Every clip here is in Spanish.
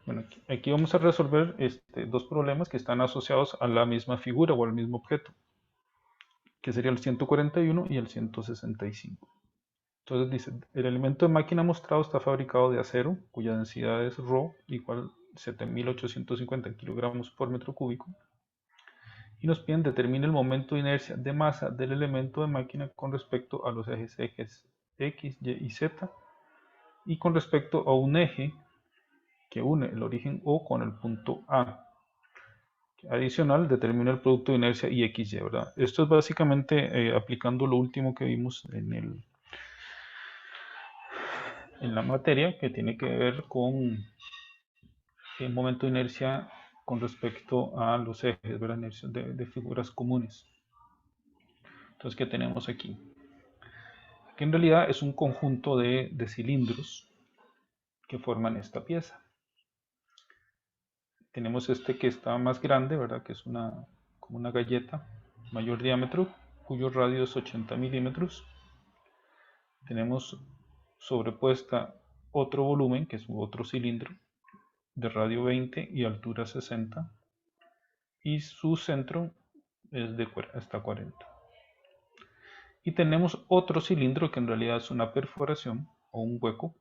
Bueno, aquí vamos a resolver dos problemas que están asociados a la misma figura o al mismo objeto, que sería el 141 y el 165. Entonces dice, el elemento de máquina mostrado está fabricado de acero, cuya densidad es ρ igual 7.850 kilogramos por metro cúbico, y nos piden determine el momento de inercia de masa del elemento de máquina con respecto a los ejes X, Y y Z, y con respecto a un eje que une el origen O con el punto A. Adicional, determina el producto de inercia y XY, ¿verdad? Esto es básicamente aplicando lo último que vimos en la materia, que tiene que ver con el momento de inercia con respecto a los ejes, ¿verdad? Inercia de figuras comunes. Entonces, ¿qué tenemos aquí? Aquí en realidad es un conjunto de cilindros que forman esta pieza. Tenemos este que está más grande, ¿verdad? Que es como una galleta, mayor diámetro, cuyo radio es 80 milímetros. Tenemos sobrepuesta otro volumen, que es otro cilindro, de radio 20 y altura 60, y su centro es hasta 40. Y tenemos otro cilindro que en realidad es una perforación o un hueco,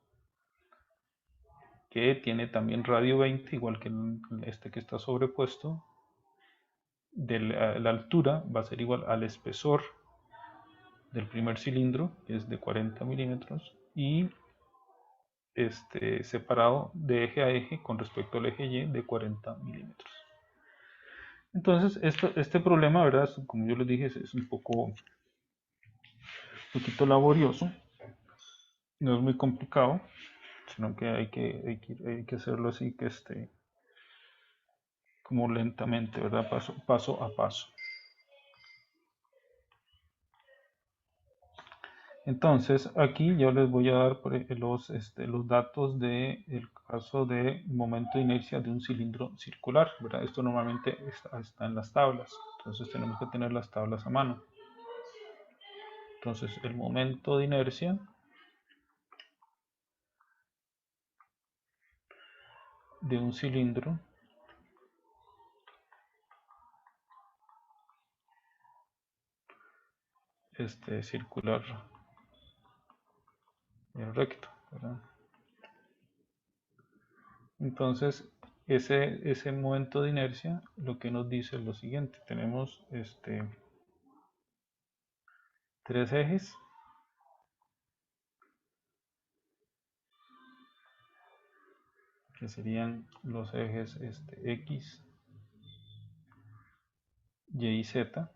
que tiene también radio 20, igual que este que está sobrepuesto. De la altura va a ser igual al espesor del primer cilindro, que es de 40 milímetros, y separado de eje a eje con respecto al eje Y de 40 milímetros. Entonces, este problema, ¿verdad? Como yo les dije, es un poquito laborioso, no es muy complicado, sino que hay que hacerlo así que como lentamente, ¿verdad? Paso a paso. Entonces, aquí yo les voy a dar los datos del caso de momento de inercia de un cilindro circular, ¿verdad? Esto normalmente está en las tablas, entonces tenemos que tener las tablas a mano. Entonces, el momento de inercia de un cilindro circular recto, ¿verdad? Entonces, ese momento de inercia lo que nos dice es lo siguiente. Tenemos tres ejes que serían los ejes X, Y y Z.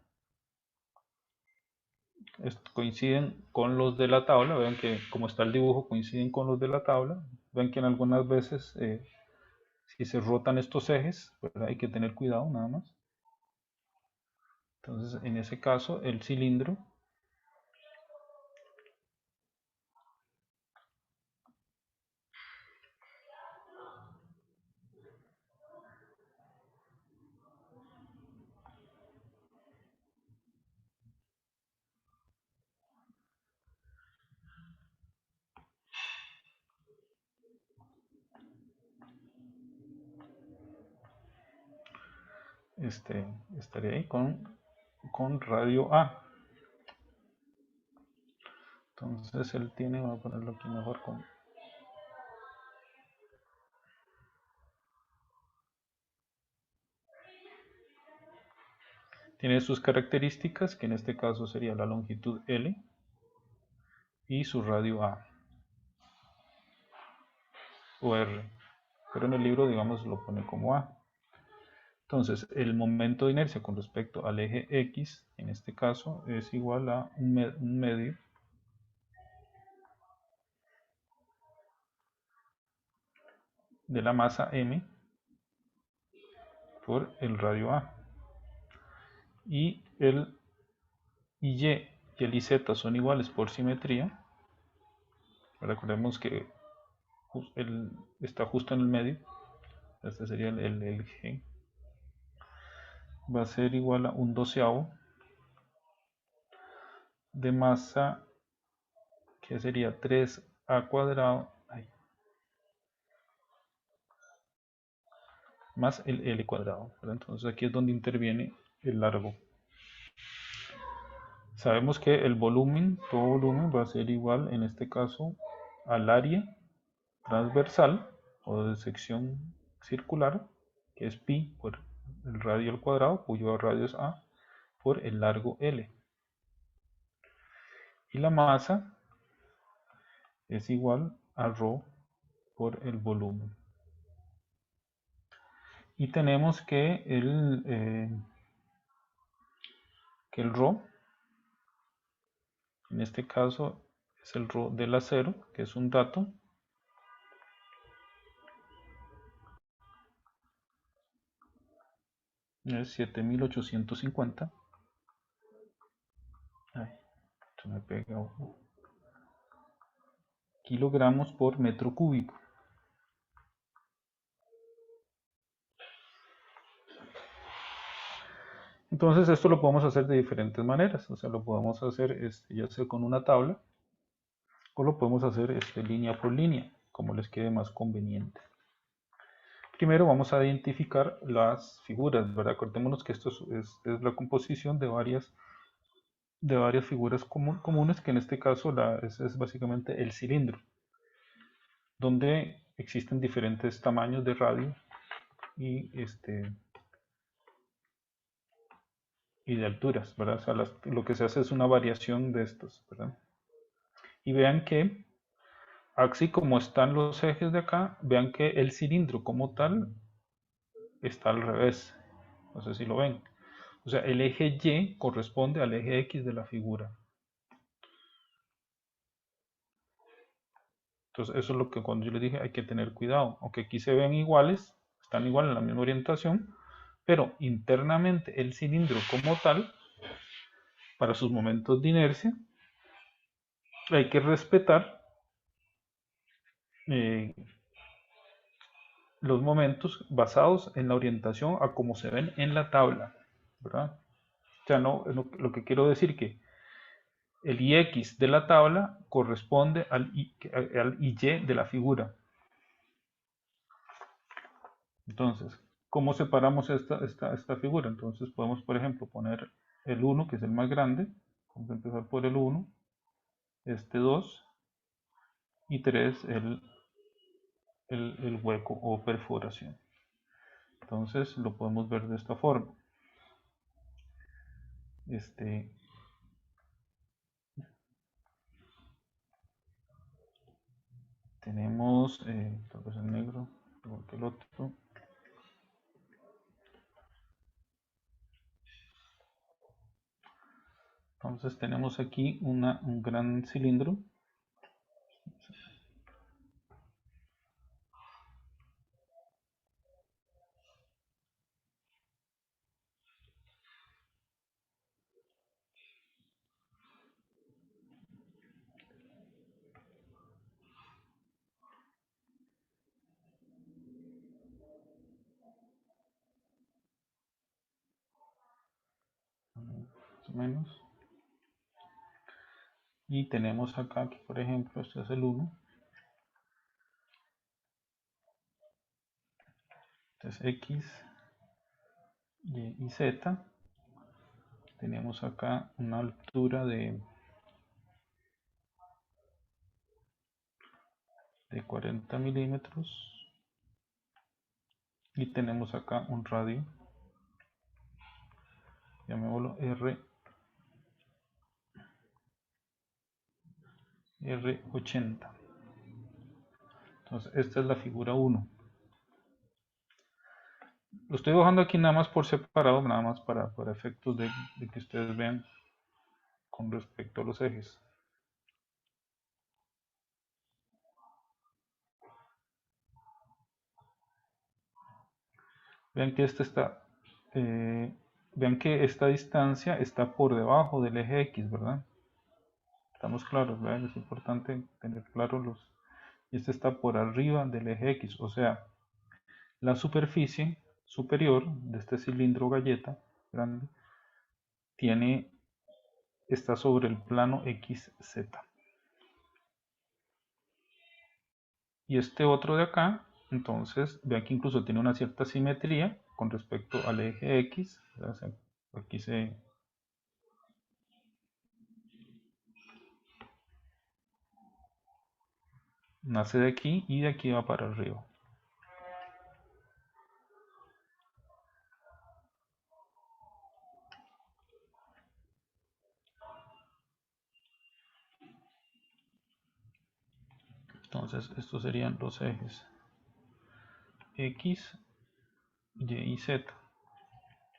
Coinciden con los de la tabla. Vean que como está el dibujo coinciden con los de la tabla. Ven que en algunas veces si se rotan estos ejes, ¿verdad? Hay que tener cuidado nada más. Entonces, en ese caso, el cilindro estaría ahí con radio A. Entonces él tiene, voy a ponerlo aquí mejor tiene sus características, que en este caso sería la longitud L y su radio A o R, pero en el libro digamos lo pone como A. Entonces el momento de inercia con respecto al eje X en este caso es igual a un medio de la masa M por el radio A, y el Y y el IZ son iguales por simetría. Recordemos que está justo en el medio, este sería el G, va a ser igual a un doceavo de masa, que sería 3a cuadrado, más el L cuadrado, ¿verdad? Entonces aquí es donde interviene el largo. Sabemos que el volumen, todo volumen va a ser igual en este caso al área transversal o de sección circular, que es pi por el radio al cuadrado, cuyo radio es A, por el largo L. Y la masa es igual a ρ por el volumen. Y tenemos que el ρ, en este caso es el ρ del acero, que es un dato, es 7850. Ay, se me pega. Kilogramos por metro cúbico. Entonces esto lo podemos hacer de diferentes maneras, o sea, lo podemos hacer ya sea con una tabla o lo podemos hacer línea por línea, como les quede más conveniente. Primero vamos a identificar las figuras, ¿verdad? Acordémonos que esto es la composición de varias figuras comunes, que en este caso es básicamente el cilindro, donde existen diferentes tamaños de radio y, y de alturas, ¿verdad? O sea, lo que se hace es una variación de estos, ¿verdad? Y vean que, así como están los ejes de acá, vean que el cilindro como tal está al revés. No sé si lo ven. O sea, el eje Y corresponde al eje X de la figura. Entonces, eso es lo que cuando yo les dije hay que tener cuidado. Aunque aquí se ven iguales, están igual en la misma orientación, pero internamente el cilindro como tal, para sus momentos de inercia, hay que respetar eh, los momentos basados en la orientación a como se ven en la tabla, ¿verdad? O sea, no, lo que quiero decir que el IX de la tabla corresponde al IY de la figura. Entonces, ¿cómo separamos esta figura? Entonces podemos, por ejemplo, poner el 1, que es el más grande. Vamos a empezar por el 1, este 2 y 3 el hueco o perforación. Entonces lo podemos ver de esta forma. Tenemos, tal vez en negro, igual que el otro. Entonces tenemos aquí un gran cilindro. Más o menos. Y tenemos acá que, por ejemplo, este es el 1. Entonces X, Y y Z. Tenemos acá una altura de 40 milímetros. Y tenemos acá un radio, llamémoslo R80. Entonces esta es la figura 1. Lo estoy dibujando aquí nada más por separado, nada más para efectos de que ustedes vean con respecto a los ejes. Vean que vean que esta distancia está por debajo del eje X, ¿verdad? Estamos claros, ¿verdad? Es importante tener claro y este está por arriba del eje X, o sea, la superficie superior de este cilindro galleta grande está sobre el plano XZ. Y este otro de acá Entonces, vean que incluso tiene una cierta simetría con respecto al eje X. Aquí se nace de aquí y de aquí va para arriba. Entonces, estos serían los ejes X, Y y Z.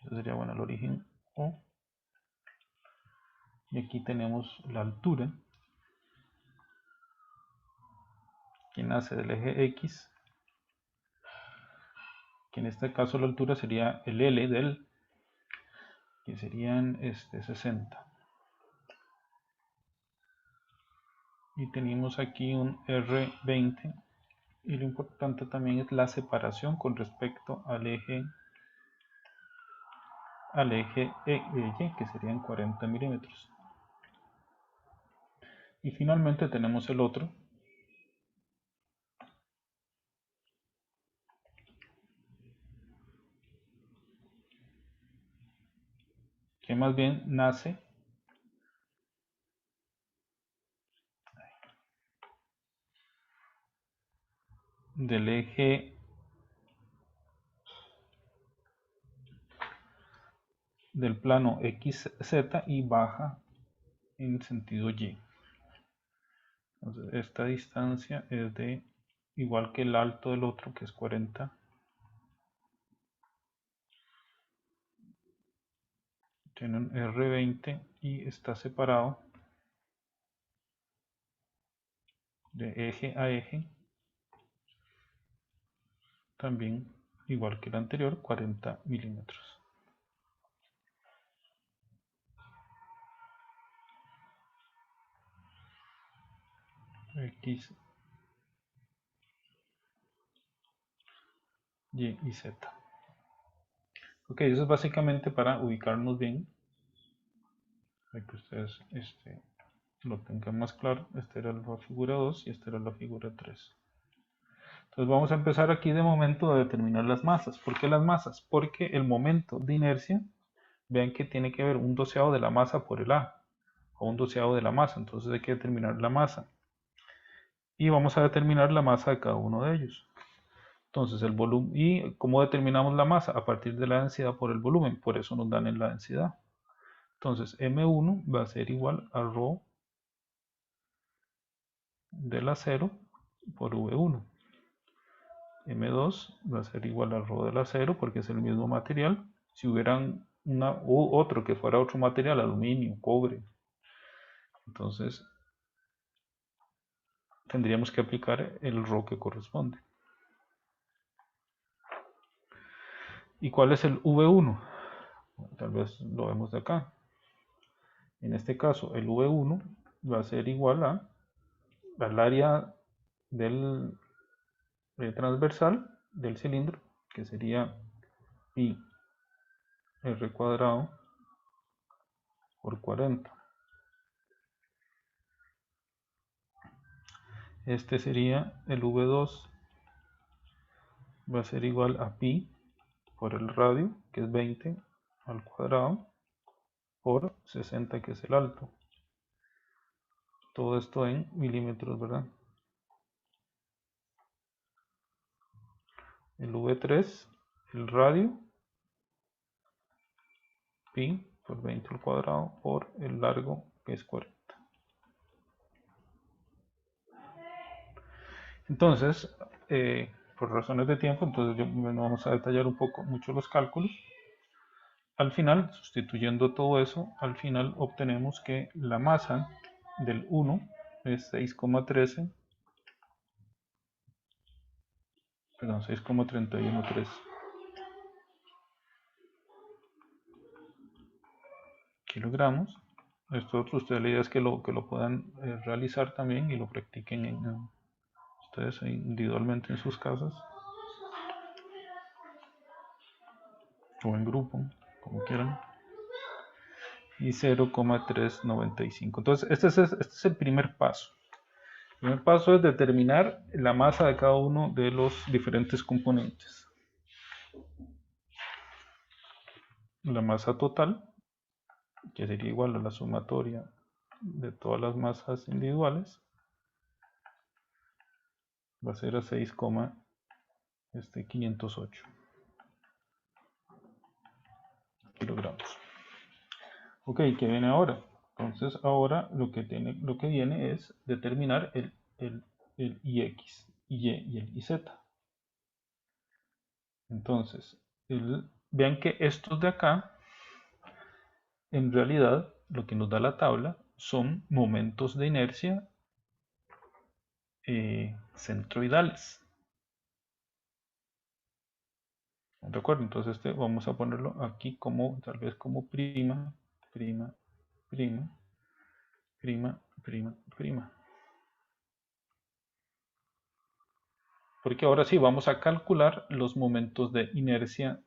Este sería, bueno, el origen O. Y aquí tenemos la altura, que nace del eje X, que en este caso la altura sería el L del, que serían 60. Y tenemos aquí un R20. Y lo importante también es la separación con respecto al eje Y, que serían 40 milímetros. Y finalmente tenemos el otro, que más bien nace del eje del plano XZ y baja en sentido Y. Entonces, esta distancia es de igual que el alto del otro, que es 40. Tiene un R20 y está separado de eje a eje, también igual que el anterior, 40 milímetros. X, Y y Z. Ok, eso es básicamente para ubicarnos bien, para que ustedes lo tengan más claro. Esta era la figura 2 y esta era la figura 3. Entonces vamos a empezar aquí de momento a determinar las masas. ¿Por qué las masas? Porque el momento de inercia, vean que tiene que ver un doceavo de la masa por el A, o un doceavo de la masa. Entonces hay que determinar la masa. Y vamos a determinar la masa de cada uno de ellos. Entonces el volumen, ¿y cómo determinamos la masa? A partir de la densidad por el volumen, por eso nos dan en la densidad. Entonces M1 va a ser igual a ρ del acero por V1. M2 va a ser igual a ρ del acero porque es el mismo material. Si hubieran otro que fuera otro material, aluminio, cobre, entonces tendríamos que aplicar el ρ que corresponde. ¿Y cuál es el V1? Tal vez lo vemos de acá. En este caso, el V1 va a ser igual al área del transversal del cilindro, que sería pi r cuadrado por 40. Este sería el V2, va a ser igual a pi por el radio, que es 20 al cuadrado, por 60, que es el alto. Todo esto en milímetros, ¿verdad? El V3, el radio, pi por 20 al cuadrado por el largo, que es 40. Entonces, por razones de tiempo, entonces no vamos a detallar mucho los cálculos. Al final, sustituyendo todo eso, al final obtenemos que la masa del 1 es 6,13, perdón, 6,313 kilogramos. Esto ustedes, la idea es que lo puedan realizar también y lo practiquen ustedes individualmente en sus casas o en grupo, como quieran. Y 0,395. Entonces, este es el primer paso. El primer paso es determinar la masa de cada uno de los diferentes componentes. La masa total, que sería igual a la sumatoria de todas las masas individuales, va a ser a 6,508 kilogramos. Ok, ¿qué viene ahora? Entonces ahora lo que viene es determinar el IX, Y y el IZ. Entonces, vean que estos de acá, en realidad, lo que nos da la tabla son momentos de inercia centroidales. ¿De acuerdo? Entonces vamos a ponerlo aquí como, tal vez como prima, prima, prima, prima, prima, prima. Porque ahora sí vamos a calcular los momentos de inercia,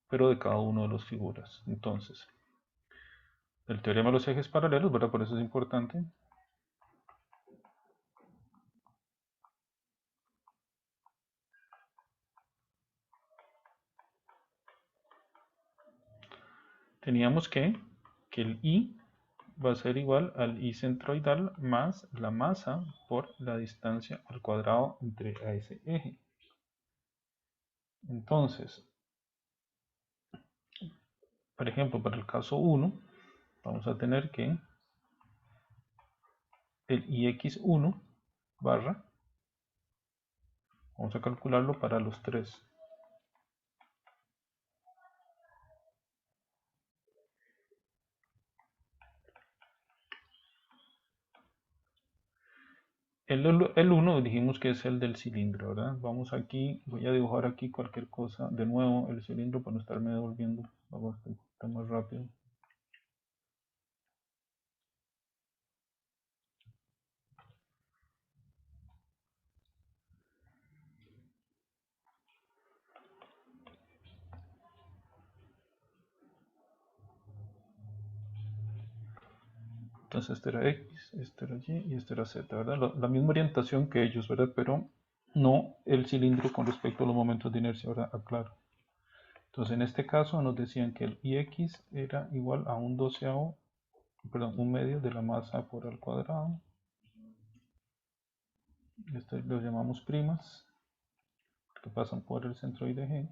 pero de cada uno de las figuras. Entonces, el teorema de los ejes paralelos, ¿verdad? Por eso es importante. Teníamos que el I va a ser igual al I centroidal más la masa por la distancia al cuadrado entre a ese eje. Entonces, por ejemplo, para el caso 1, vamos a tener que el IX1 barra, vamos a calcularlo para los tres. El 1 dijimos que es el del cilindro, ¿verdad? Vamos aquí, voy a dibujar aquí cualquier cosa. De nuevo el cilindro para no estarme devolviendo. Vamos a estar más rápido. Entonces este era X, este era Y y este era Z, ¿verdad? La misma orientación que ellos, ¿verdad? Pero no el cilindro con respecto a los momentos de inercia, ahora aclaro. Entonces en este caso nos decían que el IX era igual a un doceavo, perdón, un medio de la masa por al cuadrado. Estos los llamamos primas, que pasan por el centroide G.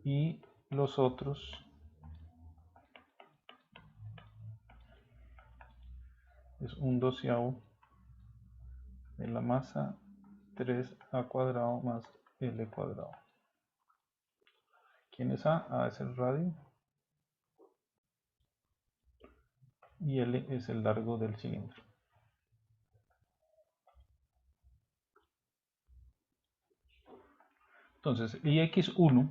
Y los otros es un doceavo de la masa 3a cuadrado más L cuadrado. ¿Quién es A? A es el radio y L es el largo del cilindro. Entonces, IX1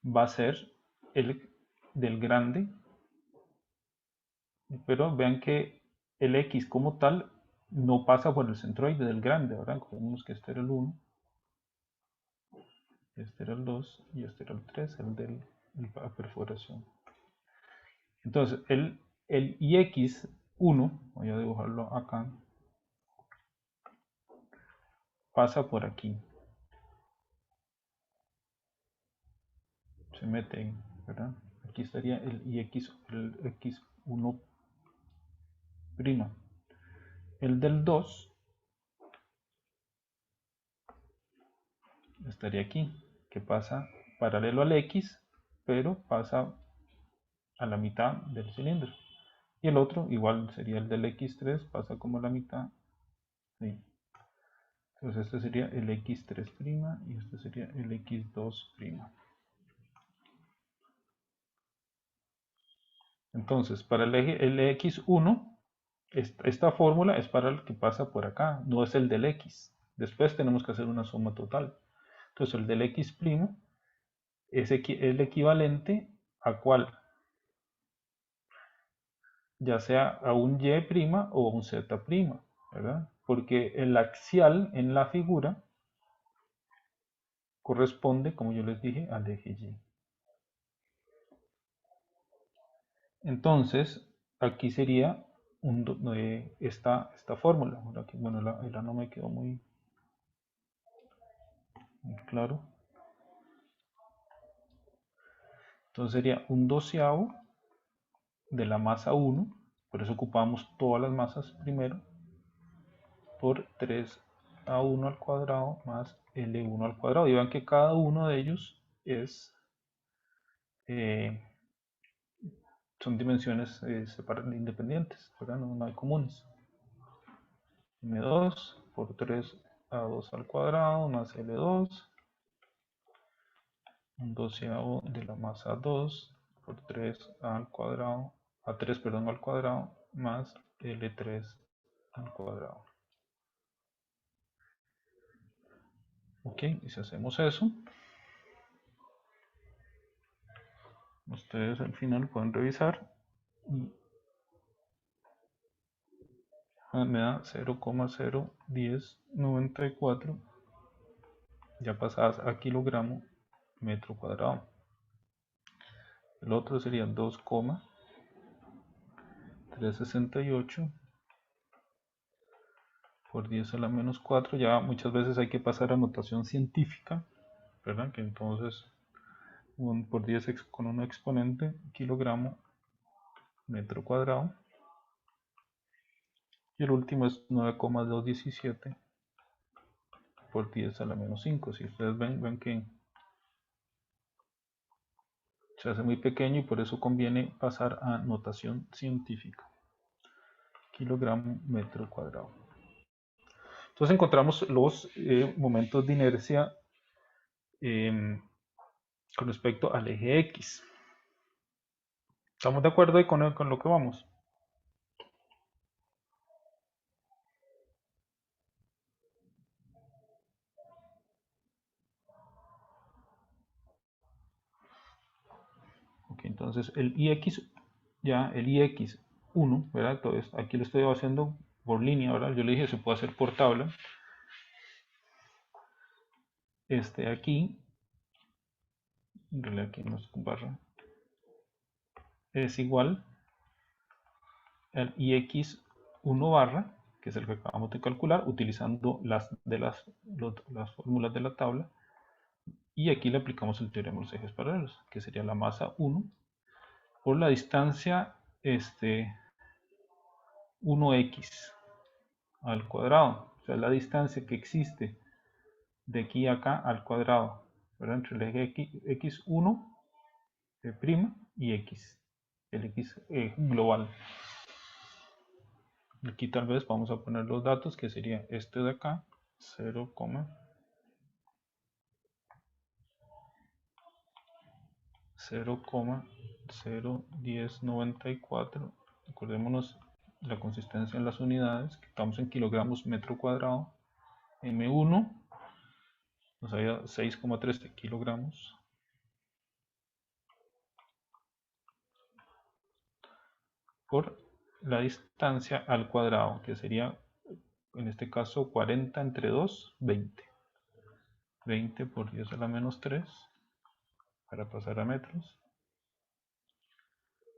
va a ser el del grande, pero vean que el X como tal no pasa por el centroide del grande, ¿verdad? Recordemos que este era el 1, este era el 2 y este era el 3, el de la perforación. Entonces, el IX1, voy a dibujarlo acá, pasa por aquí. Se mete ahí, ¿verdad? Aquí estaría el X1'. El del 2 estaría aquí, que pasa paralelo al X, pero pasa a la mitad del cilindro. Y el otro, igual sería el del X3, pasa como a la mitad. ¿Sí? Entonces este sería el X3' y este sería el X2'. Entonces, para el X1, esta fórmula es para el que pasa por acá, no es el del X. Después tenemos que hacer una suma total. Entonces, el del X' es el equivalente a cuál, ya sea a un Y' o a un Z', ¿verdad? Porque el axial en la figura corresponde, como yo les dije, al eje Y. Entonces, aquí sería esta fórmula. Bueno, la no me quedó muy claro. Entonces sería un doceavo de la masa 1, por eso ocupamos todas las masas primero, por 3a1 al cuadrado más L1 al cuadrado. Y vean que cada uno de ellos eh, son dimensiones independientes, ¿verdad? No hay comunes. M2 por 3a2 al cuadrado más L2, un doceavo de la masa 2 por 3a al cuadrado, a3, perdón, al cuadrado más L3 al cuadrado. Ok, y si hacemos eso, ustedes al final pueden revisar y me da 0,01094 ya pasadas a kilogramo metro cuadrado. El otro sería 2,368 por 10 a la menos 4. Ya muchas veces hay que pasar a notación científica, ¿verdad? Que entonces por 10 con un exponente kilogramo metro cuadrado. Y el último es 9,217 por 10 a la menos 5. Si ustedes ven que se hace muy pequeño y por eso conviene pasar a notación científica. Kilogramo metro cuadrado. Entonces encontramos los momentos de inercia con respecto al eje X. ¿Estamos de acuerdo ahí con lo que vamos? Ok, entonces el IX, ya el IX1, ¿verdad? Entonces aquí lo estoy haciendo por línea, ¿verdad? Yo le dije se puede hacer por tabla. Aquí, en realidad aquí no es con barra, es igual al IX1 barra, que es el que acabamos de calcular, utilizando las fórmulas de la tabla. Y aquí le aplicamos el teorema de los ejes paralelos, que sería la masa 1 por la distancia 1x al cuadrado. O sea, la distancia que existe de aquí a acá al cuadrado, ¿verdad? Entre el eje x1 prima y x, el x global. Aquí tal vez vamos a poner los datos, que sería este de acá, 0,01094. Recordémonos la consistencia en las unidades, que estamos en kilogramos metro cuadrado. M1 nos había 6,3 kilogramos por la distancia al cuadrado, que sería en este caso 40 entre 2, 20. 20 por 10 a la menos 3 para pasar a metros.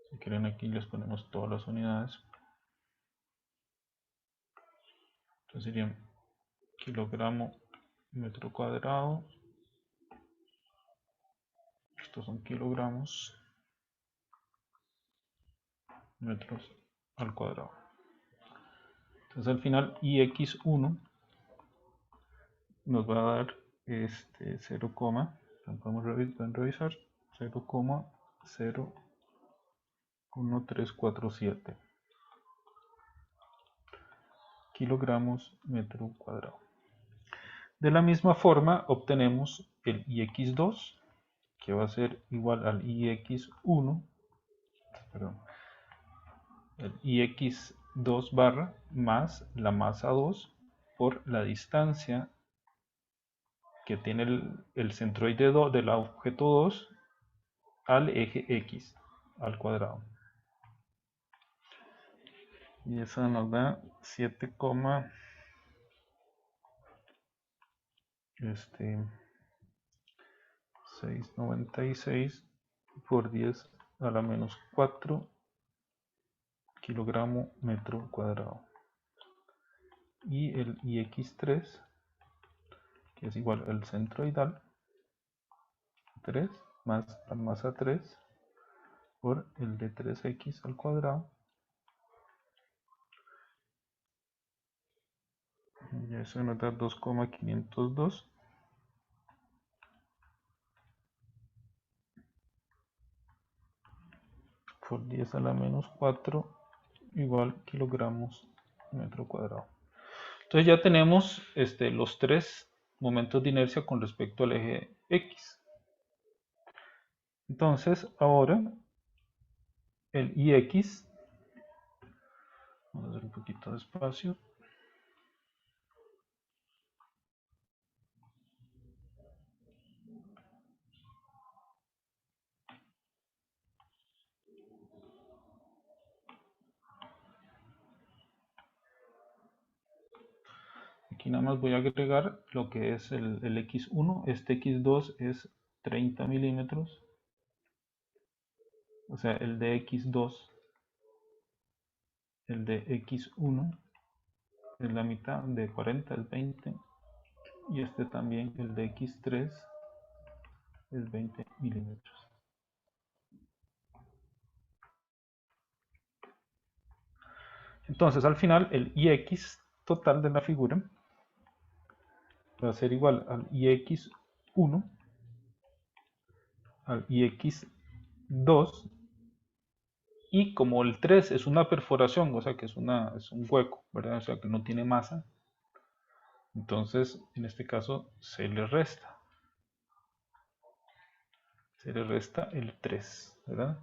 Si quieren aquí les ponemos todas las unidades. Entonces sería kilogramo metro cuadrado. Estos son kilogramos metros al cuadrado. Entonces al final IX1 nos va a dar 0, podemos revisar 0,01347 kilogramos metro cuadrado. De la misma forma obtenemos el IX2, que va a ser igual al IX1, perdón, el IX2 barra más la masa 2 por la distancia que tiene el centroide del objeto 2 al eje X al cuadrado. Y eso nos da 7,696 por 10 a la menos 4 kilogramo metro cuadrado. Y el IX3, que es igual al centroidal, 3 más la masa 3 por el de 3x al cuadrado. Y eso nos da 2,502 por 10 a la menos 4 igual kilogramos metro cuadrado. Entonces ya tenemos los tres momentos de inercia con respecto al eje X. Entonces ahora el IX, vamos a hacer un poquito de espacio. Aquí nada más voy a agregar lo que es el X1. Este X2 es 30 milímetros. O sea, el de X2, el de X1 es la mitad, de 40 es 20. Y este también, el de X3, es 20 milímetros. Entonces al final el IX total de la figura va a ser igual al IX1, al IX2, y como el 3 es una perforación, o sea que es un hueco, ¿verdad? O sea que no tiene masa, entonces en este caso se le resta el 3, ¿verdad?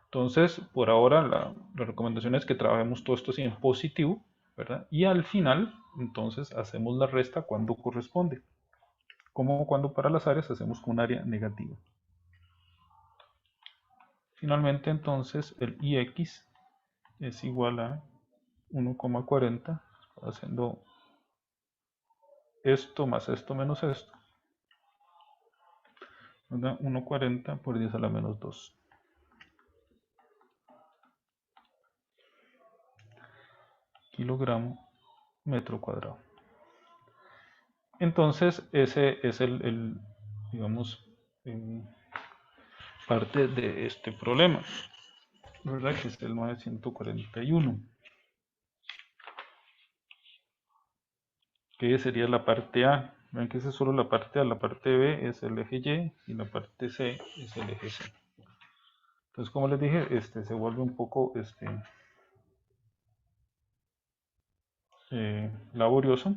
Entonces por ahora la recomendación es que trabajemos todo esto así en positivo, ¿verdad? Y al final entonces hacemos la resta cuando corresponde, como cuando para las áreas hacemos con un área negativa. Finalmente entonces el IX es igual a 1,40, haciendo esto más esto menos esto, nos da 1,40 por 10 a la menos 2. Kilogramo metro cuadrado. Entonces ese es digamos, parte de este problema, ¿verdad? Que es el 941. Que sería la parte A. Ven que esa es solo la parte A, la parte B es el eje Y y la parte C es el eje C. Entonces, como les dije, se vuelve un poco laborioso.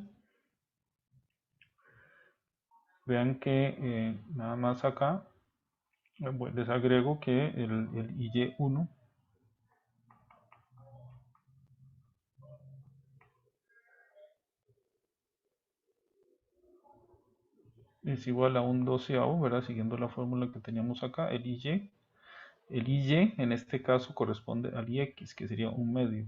Vean que nada más acá les agrego que el IY1 es igual a un doceavo, ¿verdad? Siguiendo la fórmula que teníamos acá, el IY. El IY en este caso corresponde al IX, que sería un medio.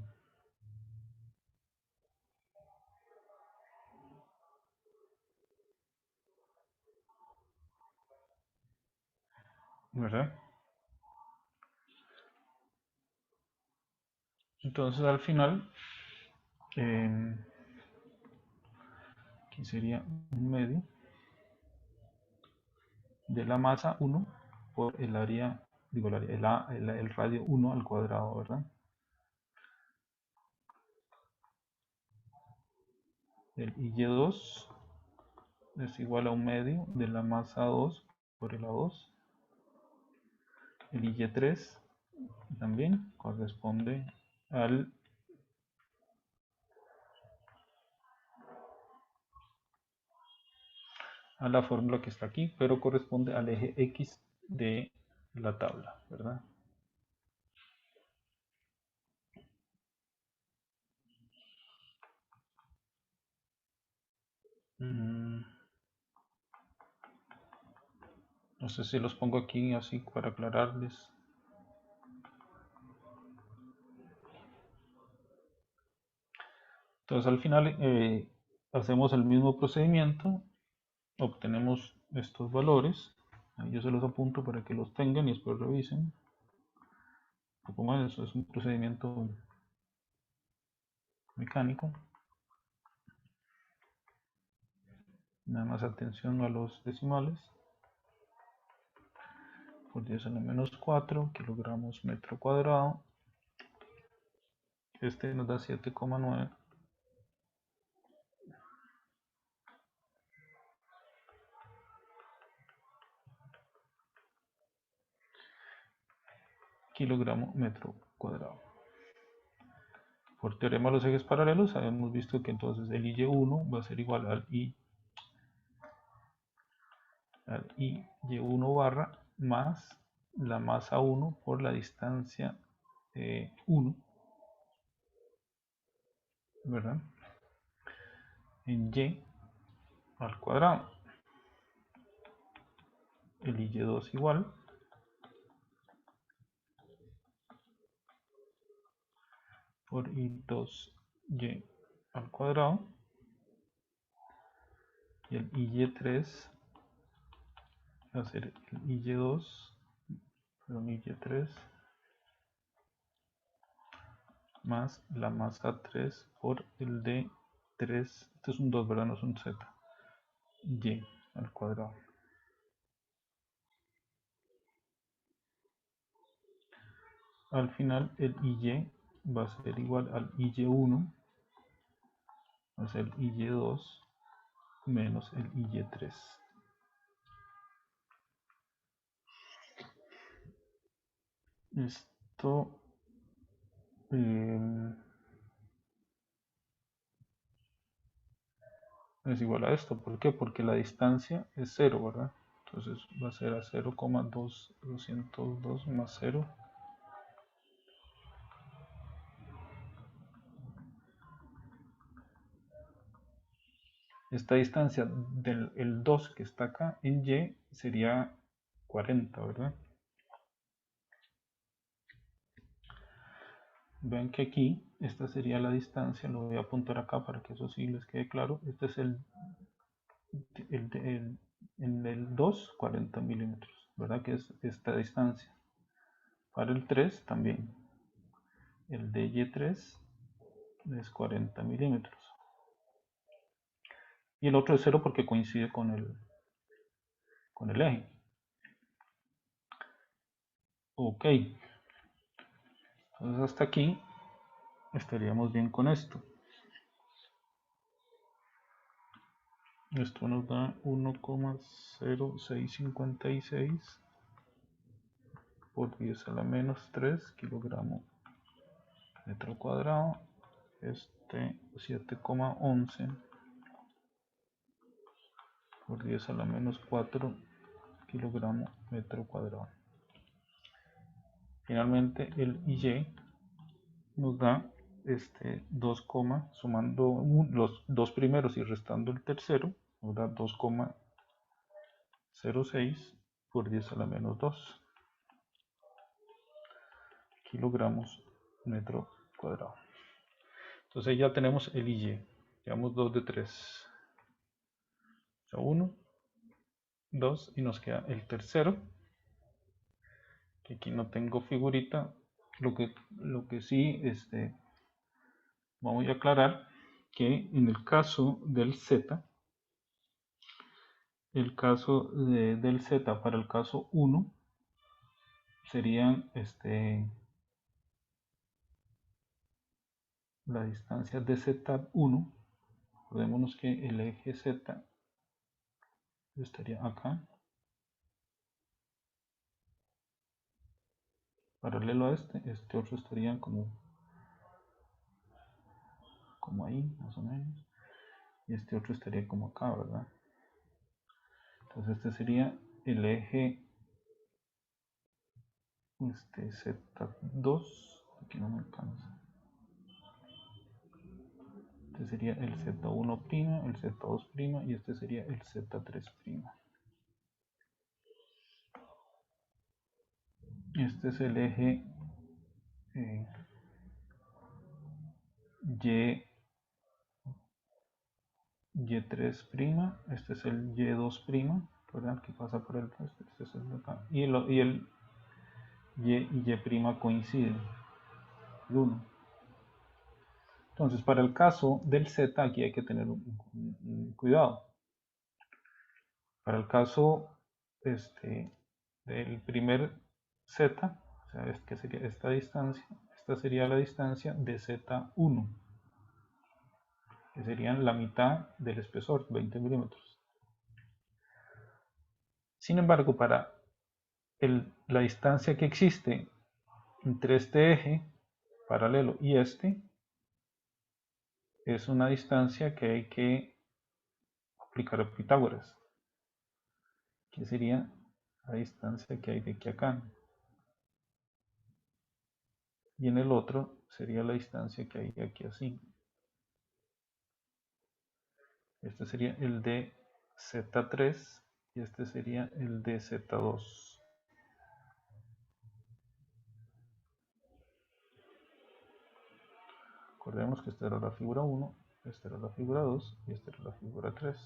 ¿Verdad? Entonces al final, aquí sería un medio de la masa 1 por el área, digo, el radio 1 al cuadrado, ¿verdad? El IY2 es igual a un medio de la masa 2 por el A2. El IY3 también corresponde al a la fórmula que está aquí, pero corresponde al eje X de la tabla, ¿verdad? No sé si los pongo aquí así para aclararles. Entonces al final hacemos el mismo procedimiento, obtenemos estos valores, ahí yo se los apunto para que los tengan y después revisen. Como eso es un procedimiento mecánico. Nada más atención a los decimales. Por 10 a la menos 4 kilogramos metro cuadrado. Este nos da 7,9. Kilogramo metro cuadrado. Por teorema de los ejes paralelos habíamos visto que entonces el IY1 va a ser igual al IY1 barra más la masa 1 por la distancia 1, ¿verdad? En Y al cuadrado. El Y2 igual por I2Y al cuadrado. Y el Y3 va a ser el Y2, perdón, Y3 más la masa 3 por el D3, este es un 2, ¿verdad? No es un Z, Y al cuadrado. Al final el IY va a ser igual al IY1, va a ser el IY2 menos el IY3. Esto es igual a esto. ¿Por qué? Porque la distancia es 0, ¿verdad? Entonces va a ser a 0,202 más 0. Esta distancia del 2 que está acá en Y sería 40, ¿verdad? Ven que aquí, esta sería la distancia, lo voy a apuntar acá para que eso sí les quede claro. Este es en el 2, 40 milímetros, ¿verdad? Que es esta distancia. Para el 3 también. El de Y3 es 40 milímetros. Y el otro es 0 porque coincide con el eje. Ok. Entonces hasta aquí estaríamos bien con esto. Esto nos da 1,0656 por 10 a la menos 3 kilogramos metro cuadrado. Este 7,11 por 10 a la menos 4 kilogramos metro cuadrado. Finalmente el IY nos da 2, sumando los dos primeros y restando el tercero, nos da 2,06 por 10 a la menos 2 kilogramos metro cuadrado. Entonces ya tenemos el IY. Llevamos 2 de 3. 1, 2 y nos queda el tercero. Que aquí no tengo figurita. Lo que sí vamos a aclarar que en el caso del Z, el caso del Z para el caso 1 serían la distancia de Z1. Recordémonos que el eje Z estaría acá, paralelo a este otro estaría como ahí, más o menos, y este otro estaría como acá, ¿verdad? Entonces este sería el eje Z2, aquí no me alcanza. Este sería el Z1', el Z2' y este sería el Z3'. Este es el eje Y3', este es el Y2', ¿verdad? Que pasa por el este es el de acá. Y el Y y Y' coinciden, el 1. Entonces, para el caso del z, aquí hay que tener un cuidado. Para el caso del primer z, o sea, que sería esta distancia, esta sería la distancia de z1, que serían la mitad del espesor, 20 milímetros. Sin embargo, para la distancia que existe entre este eje paralelo y este, es una distancia que hay que aplicar a Pitágoras, que sería la distancia que hay de aquí a acá. Y en el otro sería la distancia que hay de aquí así. Este sería el de Z3 y este sería el de Z2. Recordemos que esta era la figura 1, esta era la figura 2 y esta era la figura 3.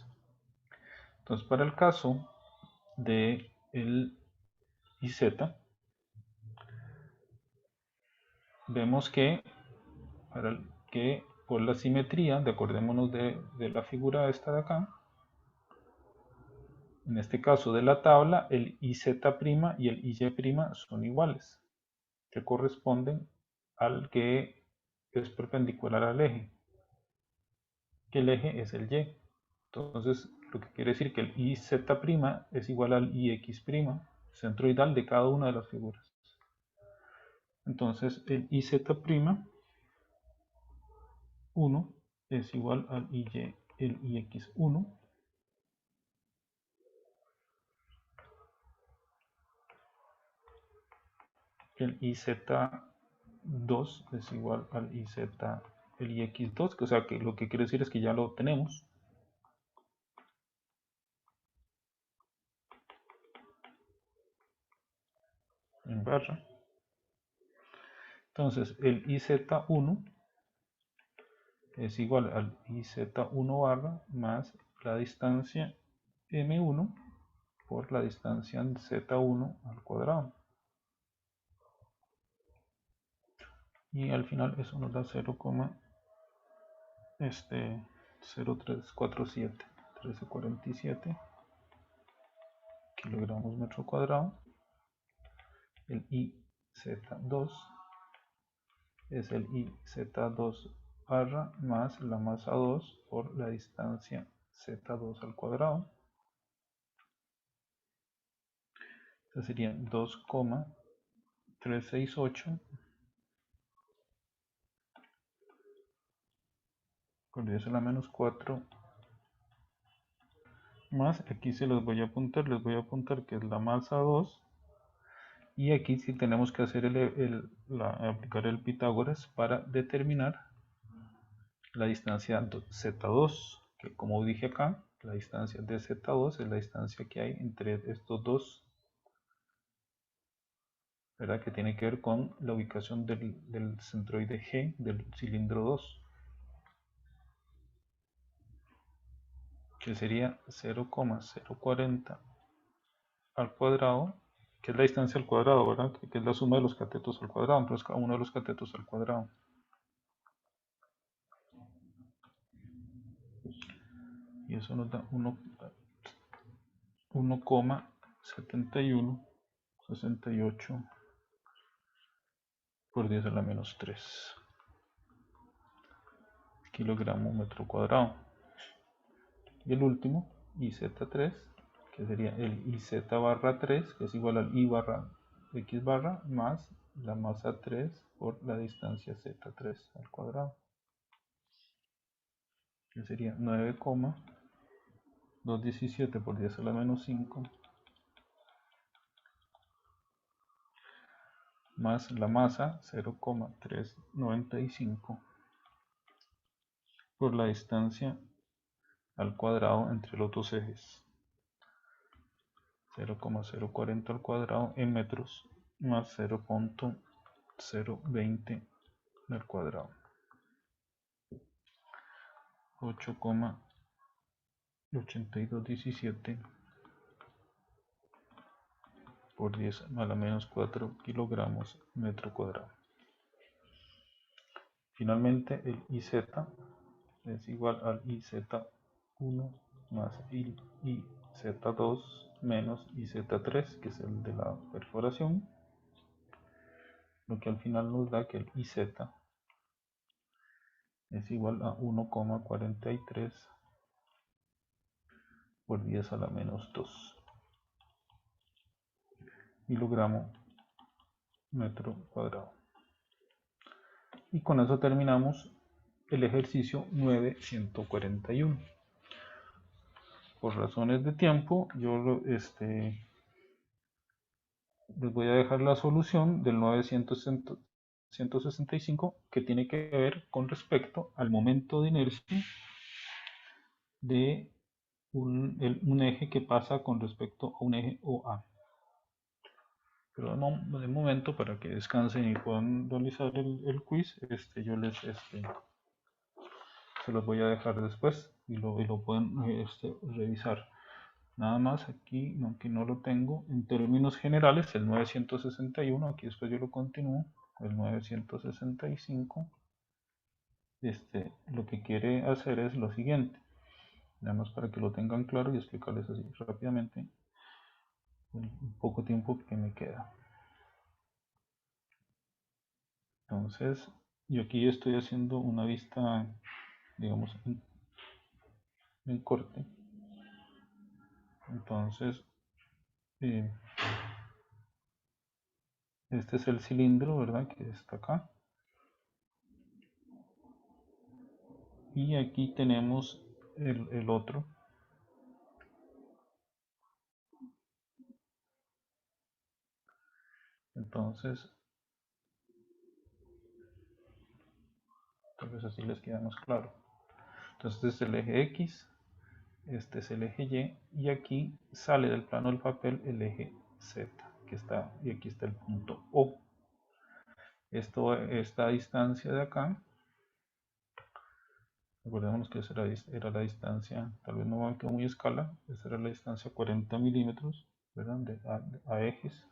Entonces, para el caso de el IZ, vemos que, por la simetría, acordémonos de la figura esta de acá, en este caso de la tabla, el IZ' y el IY' son iguales, que corresponden al que es perpendicular al eje, que el eje es el Y. Entonces, lo que quiere decir que el IZ' es igual al IX', centroidal de cada una de las figuras. Entonces, el IZ'1 es igual al el IX1, el IZ2 es igual al el IX2, o sea que lo que quiere decir es que ya lo tenemos. En barra. Entonces el IZ1 es igual al IZ1 barra más la distancia M1 por la distancia Z1 al cuadrado. Y al final eso nos da 0,0347 1347 kilogramos metro cuadrado. El IZ2 es el IZ2 barra más la masa 2 por la distancia Z2 al cuadrado. Esto sería 2,368 con 10 a la menos 4 más, aquí se los voy a apuntar, les voy a apuntar que es la masa 2. Y aquí sí tenemos que hacer aplicar el Pitágoras para determinar la distancia Z2, que como dije acá, la distancia de Z2 es la distancia que hay entre estos dos, ¿verdad? Que tiene que ver con la ubicación del centroide G del cilindro 2, que sería 0,040 al cuadrado, que es la distancia al cuadrado, ¿verdad? Que es la suma de los catetos al cuadrado, entonces cada uno de los catetos al cuadrado. Y eso nos da 1,7168 por 10 a la menos 3 kilogramo metro cuadrado. Y el último, IZ3, que sería el IZ barra 3, que es igual al I barra X barra, más la masa 3 por la distancia Z3 al cuadrado, que sería 9,217 por 10 a la menos 5, más la masa 0,395 por la distancia al cuadrado entre los dos ejes, 0,040 al cuadrado en metros más 0,020 al cuadrado, 8,8217 por 10 a la menos 4 kilogramos metro cuadrado. Finalmente, el IZ es igual al IZ1 más el IZ2 menos IZ3, que es el de la perforación, lo que al final nos da que el IZ es igual a 1,43 por 10 a la menos 2 kilogramo metro cuadrado. Y con eso terminamos el ejercicio 941. Por razones de tiempo, yo les voy a dejar la solución del 965 que tiene que ver con respecto al momento de inercia de un eje que pasa con respecto a un eje OA. Pero de momento, para que descansen y puedan realizar el quiz, yo se los voy a dejar después y lo pueden revisar. Nada más aquí, aunque no lo tengo, en términos generales, el 961, aquí después yo lo continúo, el 965, lo que quiere hacer es lo siguiente, nada más para que lo tengan claro y explicarles así rápidamente el poco tiempo que me queda. Entonces, yo aquí estoy haciendo una vista, digamos, en corte. Entonces, este es el cilindro, ¿verdad? Que está acá. Y aquí tenemos el otro. Entonces, tal vez así les queda más claro. Entonces, este es el eje X, este es el eje Y, y aquí sale del plano del papel el eje Z, que está, y aquí está el punto O. Esta distancia de acá, recordemos que esa era la distancia, tal vez no me quedó muy a escala, esa era la distancia 40 milímetros, ¿verdad? A ejes.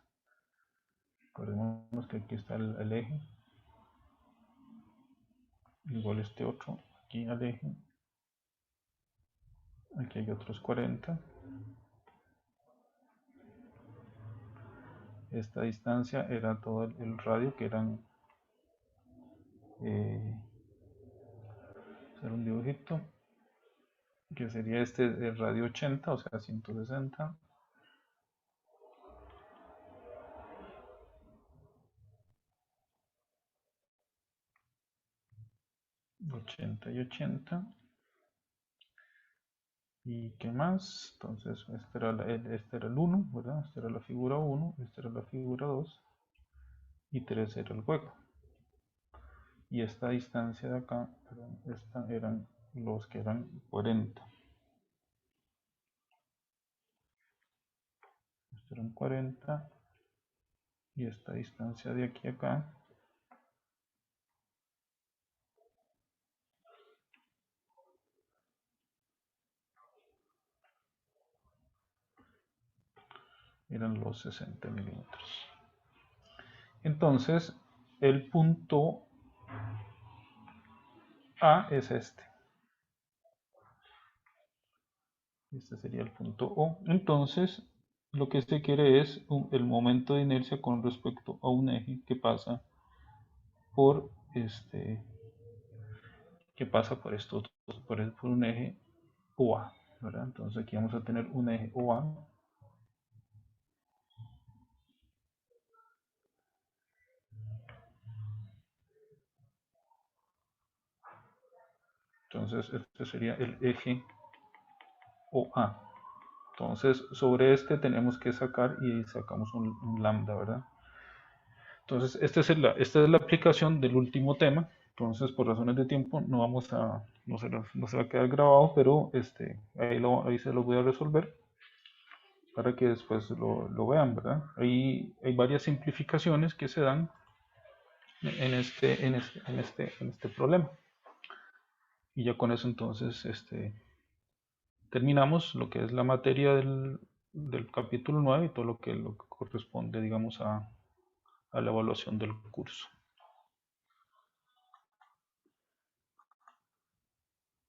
Recordemos que aquí está el eje, igual este otro, aquí al eje, aquí hay otros 40. Esta distancia era todo el radio, que eran hacer un dibujito, que sería el radio 80, o sea 160. Y 80. ¿Y qué más? Entonces, este era el 1, ¿verdad? Esta era la figura 1, esta era la figura 2, y 3 era el hueco. Y esta distancia de acá, esta eran los que eran 40. Estos eran 40, y esta distancia de aquí a acá eran los 60 milímetros. Entonces, el punto A es este. Este sería el punto O. Entonces, lo que se quiere es el momento de inercia con respecto a un eje que pasa por por un eje OA, ¿verdad? Entonces aquí vamos a tener un eje OA. Entonces este sería el eje OA. Entonces sobre este tenemos que sacar y sacamos un lambda, ¿verdad? Entonces esta es la aplicación del último tema. Entonces por razones de tiempo no se va a quedar grabado, pero ahí se lo voy a resolver para que después lo vean, ¿verdad? Hay varias simplificaciones que se dan en este problema. Y ya con eso entonces terminamos lo que es la materia del capítulo 9 y todo lo que corresponde, digamos, a la evaluación del curso.